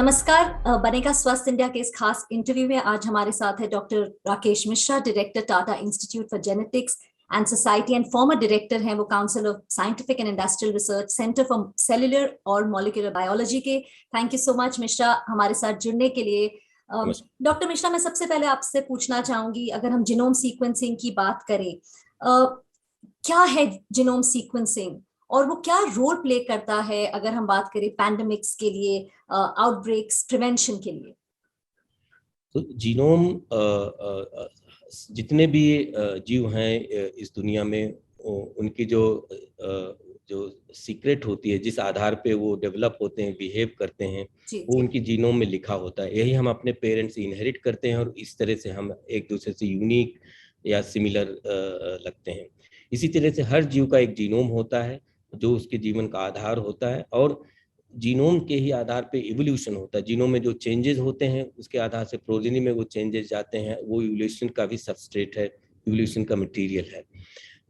नमस्कार। बनेगा स्वस्थ इंडिया के इस खास इंटरव्यू में आज हमारे साथ है doctor Rakesh Mishra, director Tata institute for genetics and society and farmer director हैं वो council of scientific and industrial research centre for cellular और मॉलिक्यूलर बायोलॉजी के। Thank you so much Mishra हमारे साथ जुड़ने के लिए। डॉक्टर मिश्रा, मैं सबसे पहले आपसे पूछना चाहूंगी, अगर हम जीनोम सीक्वेंसिंग की बात करें, क्या है जीनोम सीक्वेंसिंग और वो क्या रोल प्ले करता है अगर हम बात करें पैंडेमिक्स के लिए, आउटब्रेक्स प्रिवेंशन के लिए? तो जीनोम जितने भी जीव हैं इस दुनिया में, उनकी जो सीक्रेट होती है, जिस आधार पे वो डेवलप होते हैं, बिहेव करते हैं, वो उनकी जीनोम में लिखा होता है। यही हम अपने पेरेंट्स से इनहेरिट करते हैं और इस तरह से हम एक दूसरे से यूनिक या सिमिलर लगते हैं। इसी तरह से हर जीव का एक जीनोम होता है जो उसके जीवन का आधार होता है, और जीनोम के ही आधार पे इवोल्यूशन होता है। जीनोम में जो चेंजेस होते हैं उसके आधार से प्रोजेनी में वो चेंजेस जाते हैं, वो इवोल्यूशन का भी सबस्ट्रेट है, इवोल्यूशन का मटेरियल है।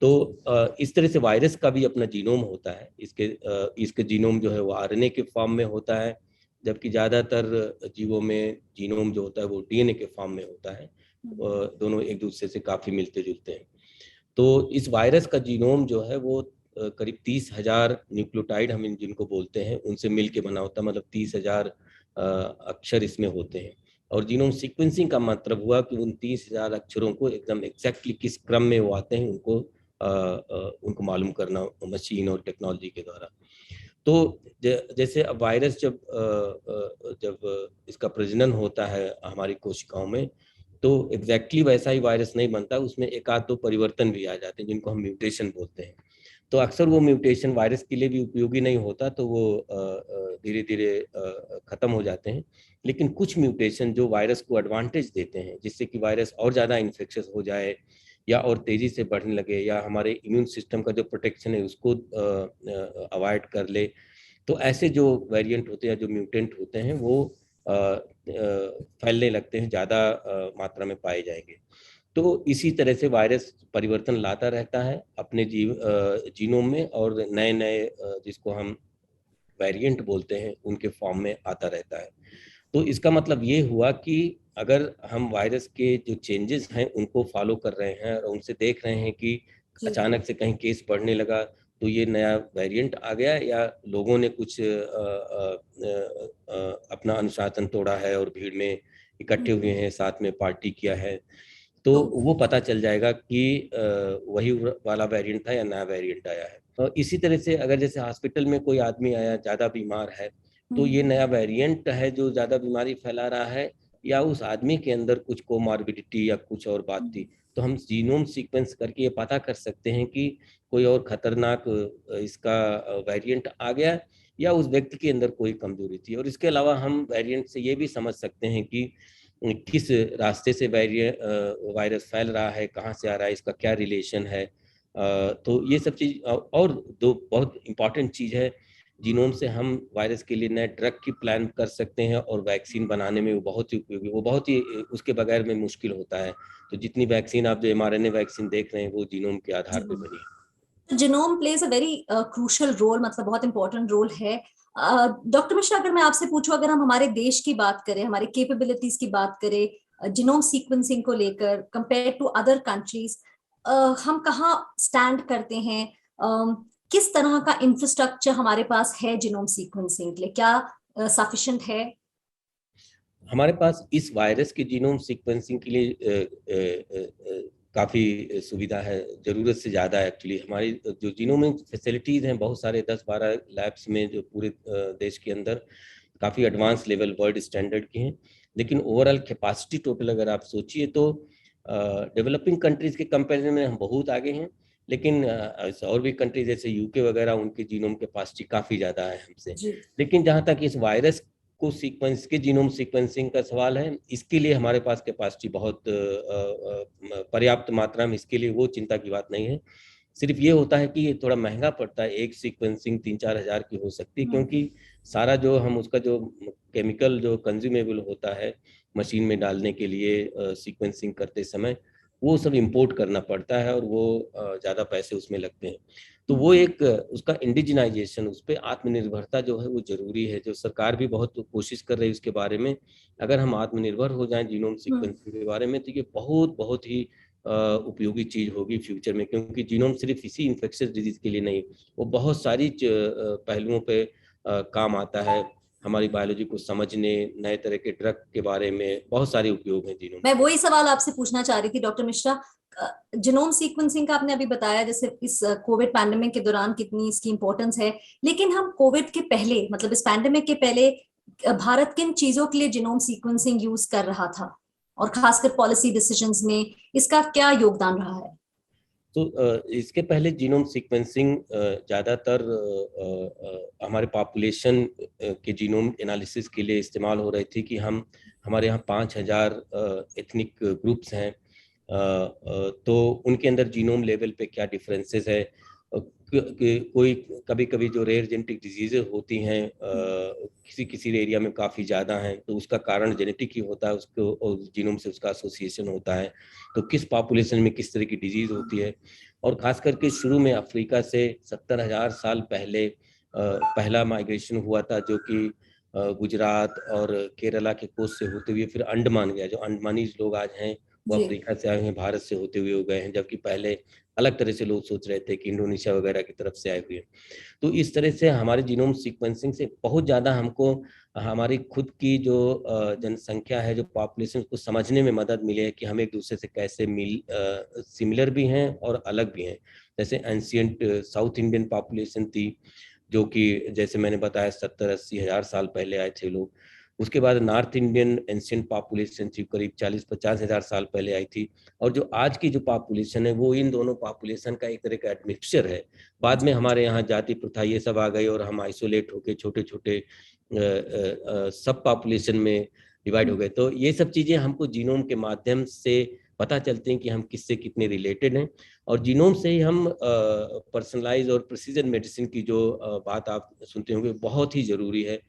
तो इस तरह से वायरस का भी अपना जीनोम होता है। इसके जीनोम जो है वो आरएनए के फॉर्म में होता है, जबकि ज़्यादातर जीवों में जीनोम जो होता है वो डीएनए के फॉर्म में होता है। दोनों एक दूसरे से काफ़ी मिलते जुलते हैं। तो इस वायरस का जीनोम जो है वो करीब 30,000 न्यूक्लियोटाइड हम जिनको बोलते हैं उनसे मिल के बना होता है, मतलब 30,000 अक्षर इसमें होते हैं। और जीनोम सीक्वेंसिंग का मतलब हुआ कि उन 30,000 अक्षरों को एकदम एग्जैक्टली किस क्रम में वो आते हैं उनको मालूम करना मशीन और टेक्नोलॉजी के द्वारा। तो जैसे अब वायरस जब इसका प्रजनन होता है हमारी कोशिकाओं में, तो एग्जैक्टली वैसा ही वायरस नहीं बनता, उसमें एक आध दो परिवर्तन भी आ जाते हैं जिनको हम म्यूटेशन बोलते हैं। तो अक्सर वो म्यूटेशन वायरस के लिए भी उपयोगी नहीं होता, तो वो धीरे धीरे खत्म हो जाते हैं। लेकिन कुछ म्यूटेशन जो वायरस को एडवांटेज देते हैं, जिससे कि वायरस और ज़्यादा इन्फेक्शस हो जाए या और तेज़ी से बढ़ने लगे, या हमारे इम्यून सिस्टम का जो प्रोटेक्शन है उसको अवॉइड कर ले, तो ऐसे जो वेरिएंट होते हैं, जो म्यूटेंट होते हैं, वो फैलने लगते हैं, ज़्यादा मात्रा में पाए जाएंगे। तो इसी तरह से वायरस परिवर्तन लाता रहता है अपने जीनोम में, और नए नए जिसको हम वेरिएंट बोलते हैं उनके फॉर्म में आता रहता है। तो इसका मतलब ये हुआ कि अगर हम वायरस के जो चेंजेस हैं उनको फॉलो कर रहे हैं और उनसे देख रहे हैं कि अचानक से कहीं केस बढ़ने लगा तो ये नया वेरिएंट आ गया, या लोगों ने कुछ अपना अनुशासन तोड़ा है और भीड़ में इकट्ठे हुए हैं, साथ में पार्टी किया है, तो वो पता चल जाएगा कि वही वाला वेरिएंट था या नया वेरिएंट आया है। तो इसी तरह से अगर जैसे हॉस्पिटल में कोई आदमी आया ज़्यादा बीमार है, तो ये नया वेरिएंट है जो ज़्यादा बीमारी फैला रहा है, या उस आदमी के अंदर कुछ कोमॉर्बिडिटी या कुछ और बात थी, तो हम जीनोम सीक्वेंस करके ये पता कर सकते हैं कि कोई और खतरनाक इसका वेरिएंट आ गया, या उस व्यक्ति के अंदर कोई कमजोरी थी। और इसके अलावा हम वेरिएंट से ये भी समझ सकते हैं कि किस रास्ते से वायरस फैल रहा है, कहाँ से आ रहा है, इसका क्या रिलेशन है। तो ये सब चीज़, और दो बहुत इम्पॉर्टेंट चीज़ है, जीनोम से हम वायरस के लिए नए ड्रग की प्लान कर सकते हैं, और वैक्सीन बनाने में वो बहुत ही उपयोगी, वो बहुत ही उसके बगैर में मुश्किल होता है। तो जितनी वैक्सीन आप जो mRNA वैक्सीन देख रहे हैं वो जीनोम के आधार पर बनी है। Genome plays a very crucial role, मतलब बहुत इंपॉर्टेंट रोल है। डॉक्टर मिश्रा, अगर मैं आपसे पूछूं, अगर हम हमारे देश की बात करें, हमारे कैपेबिलिटीज की बात करें जीनोम सीक्वेंसिंग को लेकर कंपेयर टू अदर कंट्रीज, हम कहाँ स्टैंड करते हैं? किस तरह का इंफ्रास्ट्रक्चर हमारे पास है जीनोम सीक्वेंसिंग के लिए? क्या सफिशिएंट है? हमारे पास इस वायरस के जीनोम सीक्वेंसिंग के लिए काफ़ी सुविधा है, ज़रूरत से ज़्यादा है। एक्चुअली हमारी जो जीनोमिक फैसिलिटीज़ हैं बहुत सारे 10-12 लैब्स में जो पूरे देश के अंदर काफ़ी एडवांस लेवल वर्ल्ड स्टैंडर्ड की हैं, लेकिन ओवरऑल कैपेसिटी टोटल अगर आप सोचिए तो डेवलपिंग कंट्रीज़ के कंपेरिजन में हम बहुत आगे हैं। लेकिन और भी कंट्रीज जैसे यूके वगैरह, उनके जीनोम कैपेसिटी काफ़ी ज़्यादा है हमसे। लेकिन जहाँ तक इस वायरस को सीक्वेंस के जीनोम सीक्वेंसिंग का सवाल है, इसके लिए हमारे पास कैपेसिटी बहुत पर्याप्त मात्रा में, इसके लिए वो चिंता की बात नहीं है। सिर्फ ये होता है कि ये थोड़ा महंगा पड़ता है, एक सीक्वेंसिंग 3-4 हज़ार की हो सकती है, क्योंकि सारा जो हम उसका जो केमिकल जो कंज्यूमेबल होता है मशीन में डालने के लिए सीक्वेंसिंग करते समय, वो सब इंपोर्ट करना पड़ता है और वो ज़्यादा पैसे उसमें लगते हैं। तो वो एक उसका इंडिजिनाइजेशन, उस पर आत्मनिर्भरता जो है वो जरूरी है, जो सरकार भी बहुत कोशिश कर रही है उसके बारे में। अगर हम आत्मनिर्भर हो जाएं जीनोम सीक्वेंसिंग के बारे में, तो ये बहुत बहुत ही उपयोगी चीज होगी फ्यूचर में, क्योंकि जीनोम सिर्फ इसी इन्फेक्शियस डिजीज के लिए नहीं, वो बहुत सारी पहलुओं पे काम आता है। हमारी बायोलॉजी को समझने, नए तरह के ड्रग के बारे में बहुत सारे उपयोग हैं जीनोम। मैं वही सवाल आपसे पूछना चाह रही थी डॉक्टर मिश्रा, जीनोम सीक्वेंसिंग का आपने अभी बताया जैसे इस कोविड पैंडेमिक के दौरान कितनी इसकी इंपॉर्टेंस है, लेकिन हम कोविड के पहले, मतलब इस पैंडेमिक के पहले भारत किन चीजों के लिए जीनोम सीक्वेंसिंग यूज कर रहा था, और खासकर पॉलिसी डिसीजंस में इसका क्या योगदान रहा है? तो इसके पहले जीनोम सीक्वेंसिंग ज़्यादातर हमारे पॉपुलेशन के जीनोम एनालिसिस के लिए इस्तेमाल हो रही थी, कि हमारे यहाँ 5,000 एथनिक ग्रुप्स हैं, तो उनके अंदर जीनोम लेवल पे क्या डिफरेंसेस है, कोई कभी कभी जो रेयर जेनेटिक डिजीजेज होती हैं किसी किसी एरिया में काफ़ी ज़्यादा हैं, तो उसका कारण जेनेटिक ही होता है, उसको और जीनोम से उसका एसोसिएशन होता है। तो किस पॉपुलेशन में किस तरह की डिजीज होती है, और खास करके शुरू में अफ्रीका से 70,000 साल पहले पहला माइग्रेशन हुआ था, जो कि गुजरात और केरला के कोस्ट से होते हुए फिर अंडमान गया। जो अंडमानीज लोग आज हैं वो अफ्रीका से आए हैं, भारत से होते हुए हो गए हैं, जबकि पहले अलग तरह से लोग सोच रहे थे कि इंडोनेशिया वगैरह की तरफ से आए हुए हैं। तो इस तरह से हमारे जीनोम सीक्वेंसिंग से बहुत ज़्यादा हमको हमारी खुद की जो जनसंख्या है, जो पॉपुलेशन, को समझने में मदद मिली है कि हम एक दूसरे से कैसे सिमिलर भी हैं और अलग भी हैं। जैसे एंशियंट साउथ इंडियन पॉपुलेशन थी, जो कि जैसे मैंने बताया 70-80 हज़ार साल पहले आए थे लोग। उसके बाद नॉर्थ इंडियन एंशियंट पॉपुलेशन थी, करीब 40-50 हज़ार साल पहले आई थी। और जो आज की जो पॉपुलेशन है वो इन दोनों पॉपुलेशन का एक तरह का एडमिक्सचर है। बाद में हमारे यहाँ जाति प्रथा ये सब आ गई और हम आइसोलेट होके छोटे छोटे सब पॉपुलेशन में डिवाइड हो गए। तो ये सब चीज़ें हमको जीनोम के माध्यम से पता चलती हैं कि हम किससे कितने रिलेटेड हैं। और जीनोम से ही हम पर्सनलाइज और प्रिसीजन मेडिसिन की जो बात आप सुनते होंगे बहुत ही ज़रूरी है,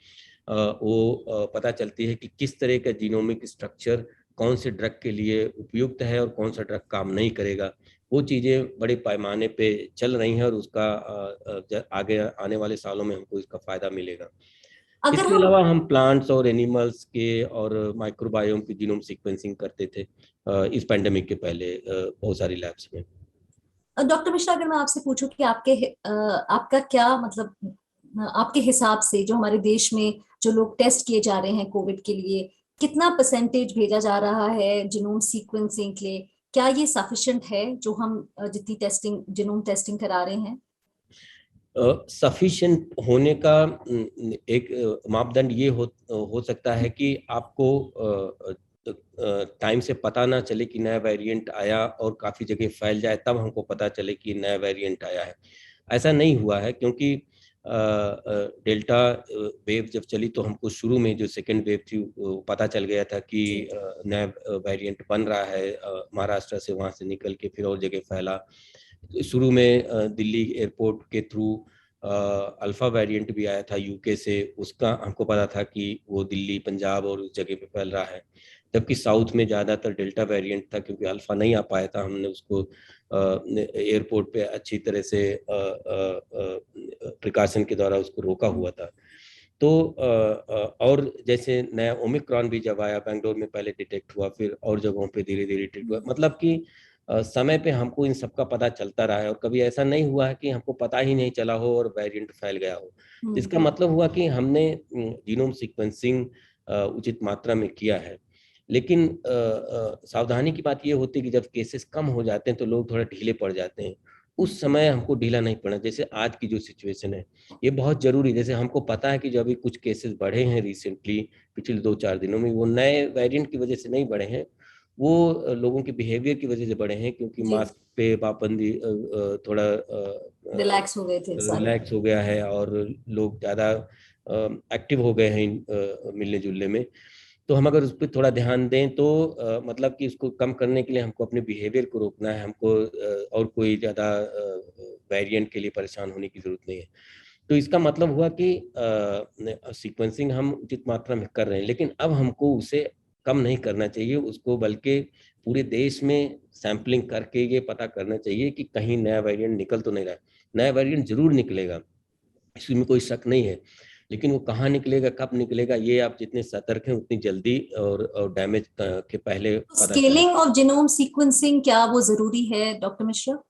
वो पता चलती है कि किस तरह का जीनोमिक स्ट्रक्चर कौन से ड्रग के लिए उपयुक्त है और कौन सा ड्रग काम नहीं करेगा। वो चीज़ें बड़े पैमाने पे चल रही हैं और उसका आगे आने वाले सालों में हमको इसका फ़ायदा मिलेगा। अगर इसके अलावा हम प्लांट्स और एनिमल्स के और माइक्रोबायोम की जीनोम सीक्वेंसिंग करते थे इस पैंडेमिक के पहले बहुत सारी लैब्स में। डॉक्टर मिश्रा, अगर मैं आपसे पूछूं कि आपका क्या मतलब, आपके हिसाब से जो हमारे देश में जो लोग टेस्ट किए जा रहे हैं कोविड के लिए, कितना परसेंटेज भेजा जा रहा है जीनोम सीक्वेंसिंग के लिए? क्या ये सफिशिएंट है जो हम जितनी टेस्टिंग, जीनोम टेस्टिंग करा रहे हैं? सफिशिएंट होने का एक मापदंड ये हो सकता है कि आपको टाइम से पता ना चले कि नया वेरिएंट आया और काफ़ी जगह फैल जाए, तब हमको पता चले कि नया वेरिएंट आया है। ऐसा नहीं हुआ है, क्योंकि डेल्टा वेव जब चली तो हमको शुरू में जो सेकेंड वेव थी पता चल गया था कि नया वेरिएंट बन रहा है, महाराष्ट्र से वहाँ से निकल के फिर और जगह फैला। शुरू में दिल्ली एयरपोर्ट के थ्रू अल्फा वेरिएंट भी आया था यूके से, उसका हमको पता था कि वो दिल्ली, पंजाब और उस जगह पे फैल रहा है। जबकि साउथ में ज़्यादातर डेल्टा वेरिएंट था, क्योंकि अल्फा नहीं आ पाया था। हमने उसको एयरपोर्ट पे अच्छी तरह से प्रिकॉशन के द्वारा उसको रोका हुआ था। तो और जैसे नया ओमिक्रॉन भी जब आया, बेंगलोर में पहले डिटेक्ट हुआ, फिर और जगहों पे धीरे धीरे डिटेक्ट हुआ। मतलब कि समय पे हमको इन सब का पता चलता रहा है और कभी ऐसा नहीं हुआ है कि हमको पता ही नहीं चला हो और वेरिएंट फैल गया हो। इसका मतलब हुआ कि हमने जीनोम सीक्वेंसिंग उचित मात्रा में किया है। लेकिन सावधानी की बात ये होती है कि जब केसेस कम हो जाते हैं तो लोग थोड़ा ढीले पड़ जाते हैं। उस समय हमको ढीला नहीं पड़ना। जैसे आज की जो सिचुएशन है ये बहुत जरूरी। जैसे हमको पता है कि जो अभी कुछ केसेस बढ़े हैं रिसेंटली पिछले 2-4 दिनों में, वो नए वेरिएंट की वजह से नहीं बढ़े हैं, वो लोगों के बिहेवियर की वजह से बढ़े हैं, क्योंकि मास्क पे पाबंदी थोड़ा रिलैक्स हो गए थे सारे, रिलैक्स हो गया है और लोग ज़्यादा एक्टिव हो गए हैं मिलने जुलने में। तो हम अगर उस पर थोड़ा ध्यान दें तो मतलब कि उसको कम करने के लिए हमको अपने बिहेवियर को रोकना है, हमको और कोई ज़्यादा वेरिएंट के लिए परेशान होने की ज़रूरत नहीं है। तो इसका मतलब हुआ कि सीक्वेंसिंग हम उचित मात्रा में कर रहे हैं, लेकिन अब हमको उसे कम नहीं करना चाहिए उसको, बल्कि पूरे देश में सैंपलिंग करके ये पता करना चाहिए कि कहीं नया वेरिएंट निकल तो नहीं रहा है। नया वेरिएंट जरूर निकलेगा, इसमें कोई शक नहीं है, लेकिन वो कहाँ निकलेगा, कब निकलेगा, ये आप जितने सतर्क हैं उतनी जल्दी और डैमेज के पहले पता चलेगा। स्केलिंग ऑफ जीनोम सीक्वेंसिंग क्या वो जरूरी है डॉक्टर मिश्रा?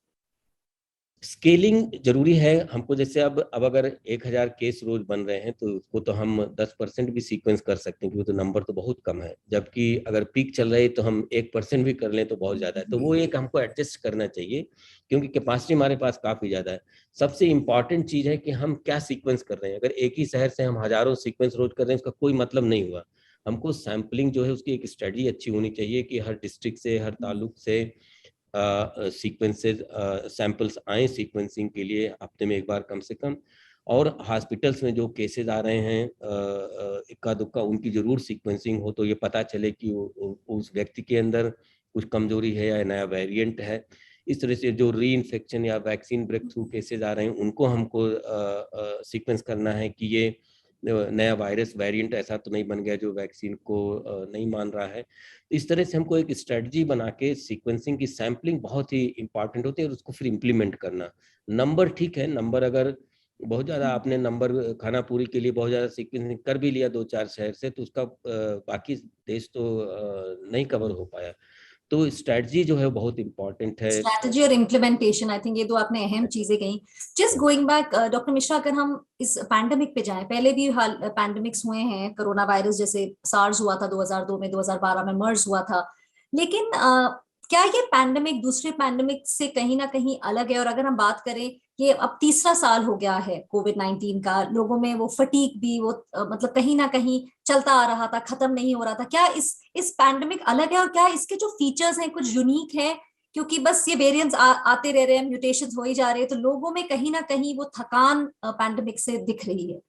स्केलिंग जरूरी है हमको। जैसे अब अगर 1000 केस रोज बन रहे हैं तो उसको तो हम 10% भी सीक्वेंस कर सकते हैं, क्योंकि तो नंबर तो बहुत कम है। जबकि अगर पीक चल रही है तो हम 1% भी कर लें तो बहुत ज्यादा है। तो वो एक हमको एडजस्ट करना चाहिए, क्योंकि कैपेसिटी हमारे पास काफी ज्यादा है। सबसे इंपॉर्टेंट चीज है कि हम क्या सीक्वेंस कर रहे हैं। अगर एक ही शहर से हम हजारों सीक्वेंस रोज कर रहे हैं, उसका कोई मतलब नहीं हुआ। हमको सैंपलिंग जो है उसकी एक स्ट्रेटजी अच्छी होनी चाहिए कि हर डिस्ट्रिक्ट से, हर ताल्लुक से सीक्वेंसेस सैंपल्स आए सीक्वेंसिंग के लिए हफ्ते में एक बार कम से कम। और हॉस्पिटल्स में जो केसेस आ रहे हैं इक्का दुक्का, उनकी जरूर सीक्वेंसिंग हो, तो ये पता चले कि उस व्यक्ति के अंदर कुछ कमजोरी है या नया वेरिएंट है। इस तरह से जो री इन्फेक्शन या वैक्सीन ब्रेक थ्रू केसेस आ रहे हैं उनको हमको सीक्वेंस करना है कि ये नया वायरस वेरिएंट ऐसा तो नहीं बन गया जो वैक्सीन को नहीं मान रहा है। इस तरह से हमको एक स्ट्रेटजी बना के सीक्वेंसिंग की सैम्पलिंग बहुत ही इंपॉर्टेंट होती है, और उसको फिर इम्प्लीमेंट करना। नंबर ठीक है, नंबर अगर बहुत ज्यादा आपने नंबर खाना पूरी के लिए बहुत ज्यादा सीक्वेंसिंग कर भी लिया 2-4 शहर से, तो उसका बाकी देश तो नहीं कवर हो पाया। तो स्ट्रेटजी जो है बहुत इंपॉर्टेंट है। स्ट्रैटेजी और इम्प्लीमेंटेशन, आई थिंक ये दो आपने अहम चीजें कही। Just going back doctor Mishra, अगर हम इस पैंडेमिक पे जाएं, पहले भी हाल पैंडेमिक्स हुए हैं, कोरोना वायरस जैसे सार्स हुआ था 2002 में, 2012 में मर्स हुआ था, लेकिन क्या ये पैंडेमिक दूसरे पैंडेमिक से कहीं ना कहीं अलग है? और अगर हम बात करें, ये अब तीसरा साल हो गया है कोविड-19 का, लोगों में वो फटीग भी, वो मतलब कहीं ना कहीं चलता आ रहा था, खत्म नहीं हो रहा था। क्या इस पैंडेमिक अलग है, और क्या इसके जो फीचर्स हैं कुछ यूनिक है? क्योंकि बस ये वेरिएंट्स आते रह रहे हैं, म्यूटेशंस हो ही जा रहे हैं, तो लोगों में कहीं ना कहीं वो थकान पैंडेमिक से दिख रही है।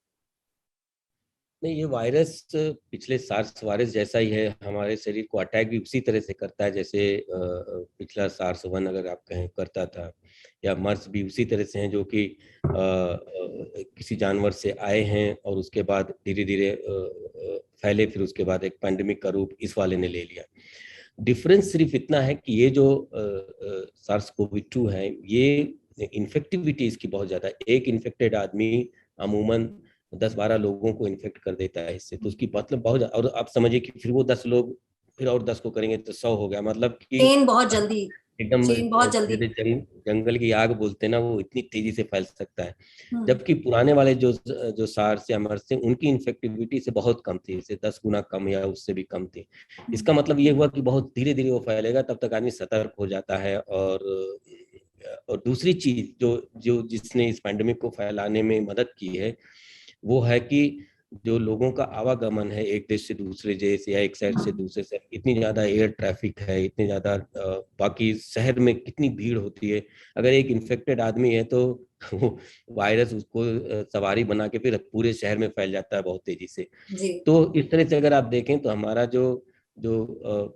नहीं, ये वायरस पिछले सार्स वायरस जैसा ही है, हमारे शरीर को अटैक भी उसी तरह से करता है जैसे पिछला सार्स 1 अगर आप कहें करता था, या मर्स भी उसी तरह से हैं जो कि किसी जानवर से आए हैं और उसके बाद धीरे धीरे फैले, फिर उसके बाद एक पैंडेमिक का रूप इस वाले ने ले लिया। डिफरेंस सिर्फ इतना है कि ये जो सार्स कोविड-2 है, ये इन्फेक्टिविटी इसकी बहुत ज्यादा है। एक इन्फेक्टेड आदमी अमूमन 10-12 लोगों को इन्फेक्ट कर देता है इससे, तो उसकी मतलब बहुत। और आप समझिए कि फिर वो 10 लोग फिर और 10 को करेंगे तो 100 हो गया। मतलब कि चेन बहुत जल्दी, एकदम चेन बहुत जल्दी। जंगल की आग बोलते हैं ना, वो इतनी तेजी से फैल सकता है। हम्म, जबकि पुराने वाले जो सार्स या मर्स थे, उनकी इन्फेक्टिविटी से बहुत कम थी, इससे 10 गुना कम या उससे भी कम थी। इसका मतलब ये हुआ कि बहुत धीरे धीरे वो फैलेगा, तब तक आदमी सतर्क हो जाता है। और दूसरी चीज जो जो जिसने इस पैंडेमिक को फैलाने में मदद की है, वो है कि जो लोगों का आवागमन है एक देश से दूसरे देश या एक शहर से दूसरे शहर, इतनी ज्यादा एयर ट्रैफिक है, इतनी ज्यादा बाकी शहर में कितनी भीड़ होती है। अगर एक इन्फेक्टेड आदमी है तो वो वायरस उसको सवारी बना के फिर पूरे शहर में फैल जाता है बहुत तेजी से। जी। तो इस तरह से अगर आप देखें तो हमारा जो जो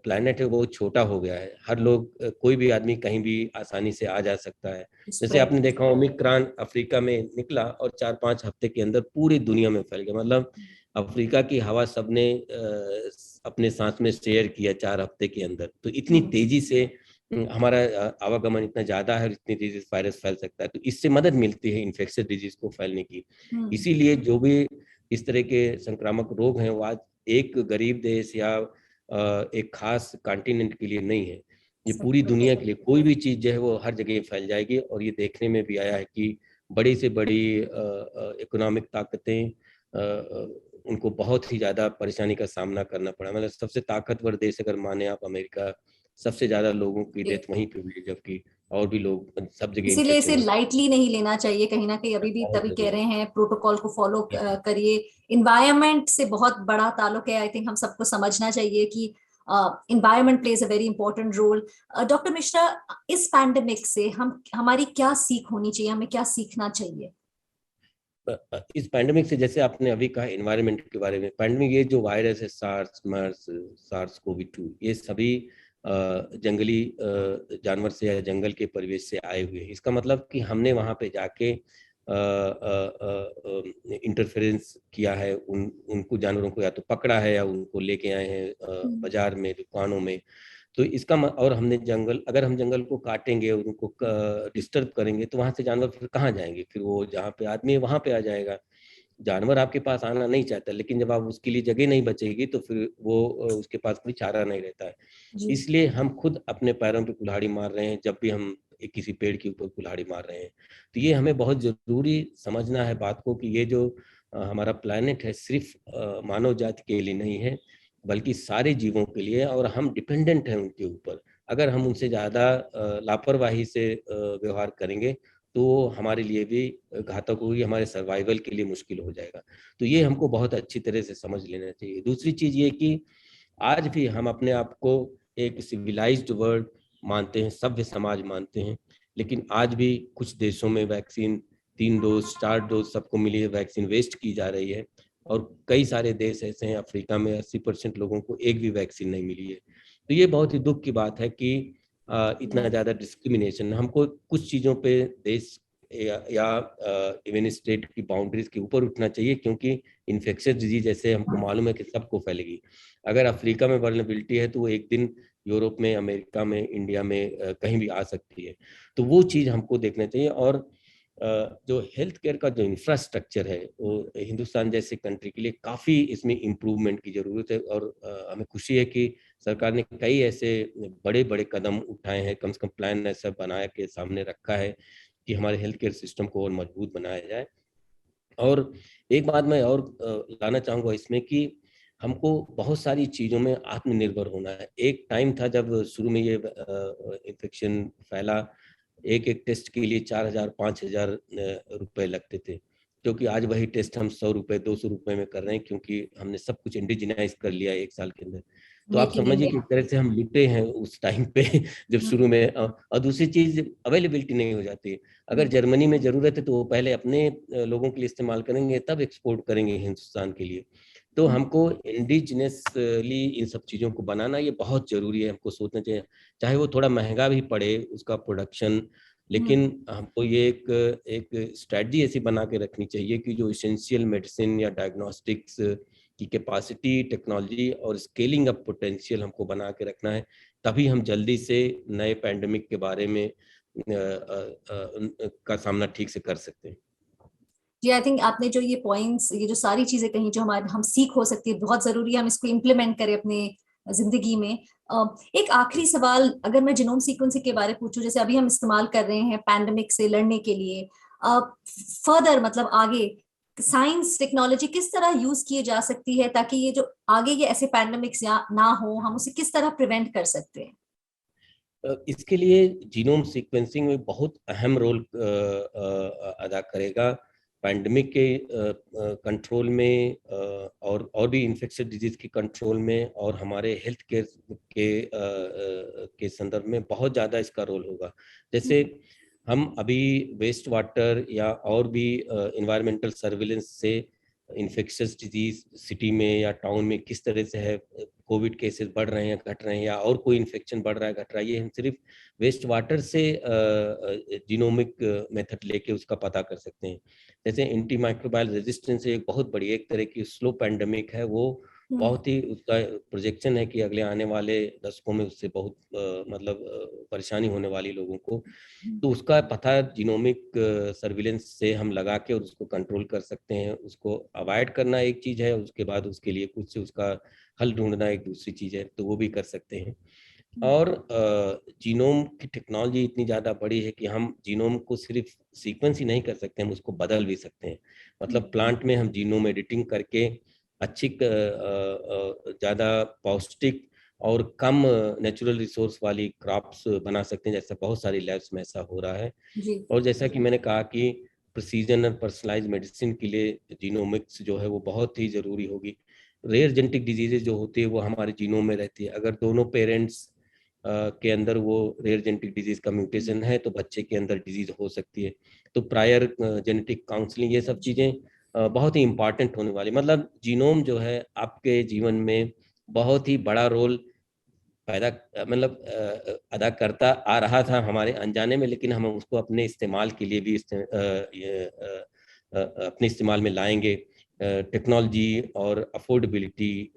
प्लैनेट है वो छोटा हो गया है। हर लोग कोई भी आदमी कहीं भी आसानी से आ जा सकता है। जैसे आपने देखा ओमिक्रॉन अफ्रीका में निकला और 4-5 हफ्ते के अंदर पूरी दुनिया में फैल गया। मतलब अफ्रीका की हवा सबने अपने सांस में शेयर किया 4 हफ्ते के अंदर। तो इतनी तेजी से हमारा आवागमन इतना ज्यादा है, इतनी तेजी से वायरस फैल सकता है। तो इससे मदद मिलती है इन्फेक्शियस डिजीज को फैलने की। इसीलिए जो भी इस तरह के संक्रामक रोग हैं, वो आज एक गरीब देश या एक खास कॉन्टिनेंट के लिए नहीं है, ये पूरी दुनिया के लिए। कोई भी चीज जो है वो हर जगह फैल जाएगी। और ये देखने में भी आया है कि बड़ी से बड़ी इकोनॉमिक ताकतें उनको बहुत ही ज्यादा परेशानी का सामना करना पड़ा। मतलब सबसे ताकतवर देश अगर माने आप अमेरिका, सबसे ज्यादा लोगों की डेथ वहीं पे हुई है, जबकि और भी लोग सब जगह इसीलिए इसे इन्फेक्शन है। लाइटली नहीं लेना चाहिए कहीं ना कहीं। अभी भी बहुत तभी कह जरूरी रहे हैं प्रोटोकॉल को फॉलो है। करिए। इन्वायरमेंट से बहुत बड़ा ताल्लुक है, आई थिंक हम सबको समझना चाहिए कि environment plays a very important role. Doctor Mishra, इस पैंडेमिक से हमारी क्या सीख होनी चाहिए, हमें क्या सीखना चाहिए? इस पैंडेमिक से, जैसे आपने अभी कहा एनवायरनमेंट के बारे में, पैंडेमिक ये जो वायरस है सार्स मर्स सार्स कोविड-2, ये सभी जंगली जानवर से या जंगल के परिवेश से आए हुए हैं। इसका मतलब कि हमने वहां पे जाके इंटरफेरेंस किया है, उनको जानवरों को या तो पकड़ा है या उनको लेके आए हैं बाजार में, दुकानों में। तो इसका और हमने अगर हम जंगल को काटेंगे और उनको डिस्टर्ब करेंगे तो वहां से जानवर फिर कहाँ जाएंगे? फिर वो जहाँ पे आदमी है वहां पे आ जाएगा। जानवर आपके पास आना नहीं चाहता, लेकिन जब आप उसके लिए जगह नहीं बचेगी तो फिर वो उसके पास कोई चारा नहीं रहता है। इसलिए हम खुद अपने पैरों पे कुल्हाड़ी मार रहे हैं जब भी हम किसी पेड़ के ऊपर कुल्हाड़ी मार रहे हैं। तो ये हमें बहुत जरूरी समझना है बात को कि ये जो हमारा प्लैनेट है सिर्फ मानव जाति के लिए नहीं है, बल्कि सारे जीवों के लिए, और हम डिपेंडेंट हैं उनके ऊपर। अगर हम उनसे ज्यादा लापरवाही से व्यवहार करेंगे तो हमारे लिए भी घातक होगी, हमारे सर्वाइवल के लिए मुश्किल हो जाएगा। तो ये हमको बहुत अच्छी तरह से समझ लेना चाहिए। दूसरी चीज ये कि आज भी हम अपने आप को एक सिविलाइज्ड वर्ल्ड मानते हैं, सभ्य समाज मानते हैं, लेकिन आज भी कुछ देशों में वैक्सीन 3 डोज 4 डोज सबको मिली है, वैक्सीन वेस्ट की जा रही है। और कई सारे देश ऐसे हैं, अफ्रीका में 80% लोगों को एक भी वैक्सीन नहीं मिली है। तो ये बहुत ही दुख की बात है कि इतना ज्यादा डिस्क्रिमिनेशन। हमको कुछ चीजों पे देश या इवन स्टेट की बाउंड्रीज के ऊपर उठना चाहिए, क्योंकि इन्फेक्शियस डिजीज जैसे हमको मालूम है कि सबको फैलेगी। अगर अफ्रीका में वल्नरेबिलिटी है तो वो एक दिन यूरोप में, अमेरिका में, इंडिया में कहीं भी आ सकती है। तो वो चीज हमको देखना चाहिए। और जो हेल्थ केयर का जो इंफ्रास्ट्रक्चर है वो हिंदुस्तान जैसे कंट्री के लिए काफ़ी इसमें इम्प्रूवमेंट की ज़रूरत है। और हमें खुशी है कि सरकार ने कई ऐसे बड़े बड़े कदम उठाए हैं, कम से कम प्लान ऐसा बनाया के सामने रखा है कि हमारे हेल्थ केयर सिस्टम को और मजबूत बनाया जाए। और एक बात मैं और लाना चाहूँगा इसमें कि हमको बहुत सारी चीज़ों में आत्मनिर्भर होना है। एक टाइम था जब शुरू में ये इन्फेक्शन फैला, एक एक टेस्ट के लिए 4,000 5,000 रुपए लगते थे, क्योंकि आज वही टेस्ट हम 100 रुपए 200 रुपए में कर रहे हैं, क्योंकि हमने सब कुछ इंडिजिनाइज कर लिया एक साल के अंदर। तो आप समझिए कि एक तरह से हम लुटे हैं उस टाइम पे जब शुरू में। और दूसरी चीज, अवेलेबिलिटी नहीं हो जाती। अगर जर्मनी में जरूरत है तो वो पहले अपने लोगों के लिए इस्तेमाल करेंगे, तब एक्सपोर्ट करेंगे हिंदुस्तान के लिए। तो हमको इंडिजिनसली इन सब चीज़ों को बनाना ये बहुत ज़रूरी है, हमको सोचना चाहिए। चाहे वो थोड़ा महंगा भी पड़े उसका प्रोडक्शन, लेकिन हमको ये एक स्ट्रेटजी ऐसी बना के रखनी चाहिए कि जो इसेंशियल मेडिसिन या डायग्नोस्टिक्स की कैपेसिटी, टेक्नोलॉजी और स्केलिंग अप पोटेंशियल हमको बना के रखना है। तभी हम जल्दी से नए पैंडेमिक के बारे में का सामना ठीक से कर सकते हैं। जी, आई थिंक आपने जो ये पॉइंट्स, ये जो सारी चीजें कहीं जो हमारे हम सीख हो सकती है, बहुत जरूरी है हम इसको इम्प्लीमेंट करें अपने जिंदगी में। एक आखिरी सवाल, अगर मैं जीनोम सीक्वेंसिंग के बारे में पूछूं, जैसे अभी हम इस्तेमाल कर रहे हैं पैंडेमिक से लड़ने के लिए, फर्दर मतलब आगे साइंस टेक्नोलॉजी किस तरह यूज की जा सकती है ताकि ये जो आगे ये ऐसे पैंडेमिक्स ना हो, हम उसे किस तरह प्रिवेंट कर सकते हैं? इसके लिए जीनोम सीक्वेंसिंग में बहुत अहम रोल अदा करेगा पैंडेमिक के कंट्रोल में, और भी इन्फेक्शियस डिजीज की कंट्रोल में, और हमारे हेल्थ केयर के संदर्भ में बहुत ज़्यादा इसका रोल होगा। जैसे हम अभी वेस्ट वाटर या और भी इन्वायरमेंटल सर्विलेंस से इन्फेक्शियस डिजीज सिटी में या टाउन में किस तरह से है, कोविड केसेस बढ़ रहे हैं, घट रहे हैं, या और कोई इन्फेक्शन बढ़ रहा है, घट रहा है, ये हम सिर्फ वेस्ट वाटर से जीनोमिक मेथड लेके उसका पता कर सकते हैं। जैसे एंटी माइक्रोबायल रेजिस्टेंस एक बहुत बड़ी एक तरह की स्लो पैंडेमिक है, वो बहुत ही, उसका प्रोजेक्शन है कि अगले आने वाले दशकों में उससे बहुत मतलब परेशानी होने वाली लोगों को। तो उसका पता जीनोमिक सर्विलेंस से हम लगा के और उसको कंट्रोल कर सकते हैं। उसको अवॉइड करना एक चीज़ है, उसके बाद उसके लिए कुछ उसका हल ढूंढना एक दूसरी चीज़ है, तो वो भी कर सकते हैं। और जीनोम की टेक्नोलॉजी इतनी ज़्यादा बड़ी है कि हम जीनोम को सिर्फ सीक्वेंस ही नहीं कर सकते, हम उसको बदल भी सकते हैं। मतलब प्लांट में हम जीनोम एडिटिंग करके अच्छी ज़्यादा पौष्टिक और कम नेचुरल रिसोर्स वाली क्रॉप्स बना सकते हैं, जैसा बहुत सारी लैब्स में ऐसा हो रहा है। और जैसा कि मैंने कहा कि प्रिसीजन और पर्सनलाइज मेडिसिन के लिए जीनोमिक्स जो है वो बहुत ही ज़रूरी होगी। रेयर जेनेटिक डिजीजेज जो होती है वो हमारे जीनोम में रहती है। अगर दोनों पेरेंट्स के अंदर वो रेयर जेनेटिक डिजीज का म्यूटेशन है तो बच्चे के अंदर डिजीज हो सकती है। तो प्रायर जेनेटिक काउंसलिंग, ये सब चीज़ें बहुत ही इंपॉर्टेंट होने वाली। मतलब जीनोम जो है आपके जीवन में बहुत ही बड़ा रोल पैदा अदा करता आ रहा था हमारे अनजाने में, लेकिन हम उसको अपने इस्तेमाल के लिए भी अपने इस्तेमाल में लाएंगे। टेक्नोलॉजी और अफोर्डेबिलिटी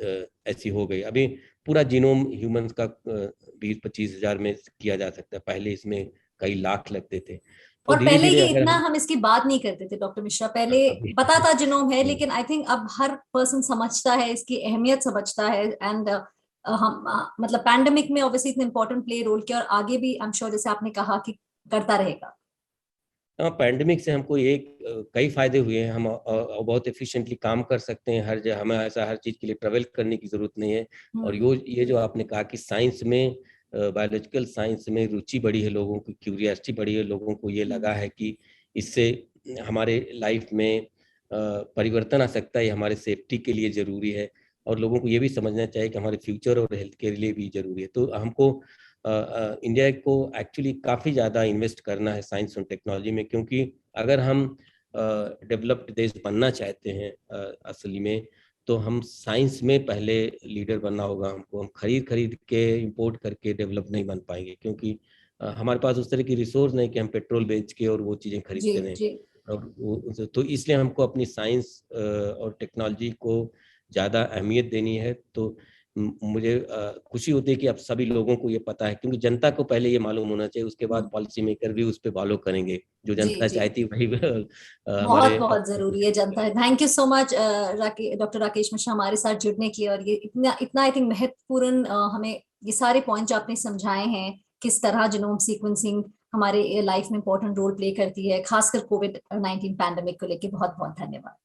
ऐसी हो गई, अभी पूरा जीनोम ह्यूमंस का 20-25 हजार में किया जा सकता है, पहले इसमें कई लाख लगते थे। तो और धीरे पहले धीरे ये अगर इतना हम इसकी बात नहीं करते थे डॉक्टर मिश्रा, पहले पता था जीनोम है, लेकिन आई थिंक अब हर पर्सन समझता है, इसकी अहमियत समझता है। एंड हम मतलब पैंडेमिक में ऑब्वियसली इतने इंपॉर्टेंट प्ले रोल किया, और आगे भी आई एम श्योर जैसे आपने कहा कि करता रहेगा। पैंडेमिक से हमको कई फायदे हुए हैं। हम बहुत एफिशिएंटली काम कर सकते हैं, हर जगह हमें ऐसा हर चीज के लिए ट्रेवल करने की जरूरत नहीं है। और ये जो आपने कहा कि साइंस में, बायोलॉजिकल साइंस में रुचि बढ़ी है, लोगों की क्यूरियोसिटी बढ़ी है, लोगों को ये लगा है कि इससे हमारे लाइफ में परिवर्तन आ सकता है, हमारे सेफ्टी के लिए जरूरी है, और लोगों को ये भी समझना चाहिए कि हमारे फ्यूचर और हेल्थ के लिए भी जरूरी है। तो हमको इंडिया को एक्चुअली काफ़ी ज़्यादा इन्वेस्ट करना है साइंस और टेक्नोलॉजी में, क्योंकि अगर हम डेवलप्ड देश बनना चाहते हैं असली में, तो हम साइंस में पहले लीडर बनना होगा हमको। हम खरीद के इंपोर्ट करके डेवलप नहीं बन पाएंगे, क्योंकि हमारे पास उस तरह की रिसोर्स नहीं कि हम पेट्रोल बेच के और वो चीज़ें खरीदते रहें। और तो इसलिए हमको अपनी साइंस और टेक्नोलॉजी को ज़्यादा अहमियत देनी है। तो मुझे खुशी होती है कि अब सभी लोगों को ये पता है, क्योंकि जनता को पहले ये मालूम होना चाहिए, उसके बाद पॉलिसी मेकर भी उस पर फॉलो करेंगे, जो जनता चाहती है वही बहुत बहुत जरूरी है जनता। Thank you so much doctor Rakesh Mishra हमारे साथ जुड़ने की, और ये इतना आई थिंक महत्वपूर्ण हमें ये सारे पॉइंट जो आपने समझाए हैं, किस तरह जीनोम सीक्वेंसिंग हमारे लाइफ में इंपॉर्टेंट रोल प्ले करती है, खासकर कोविड-19 पैंडेमिक को लेकर। बहुत बहुत धन्यवाद।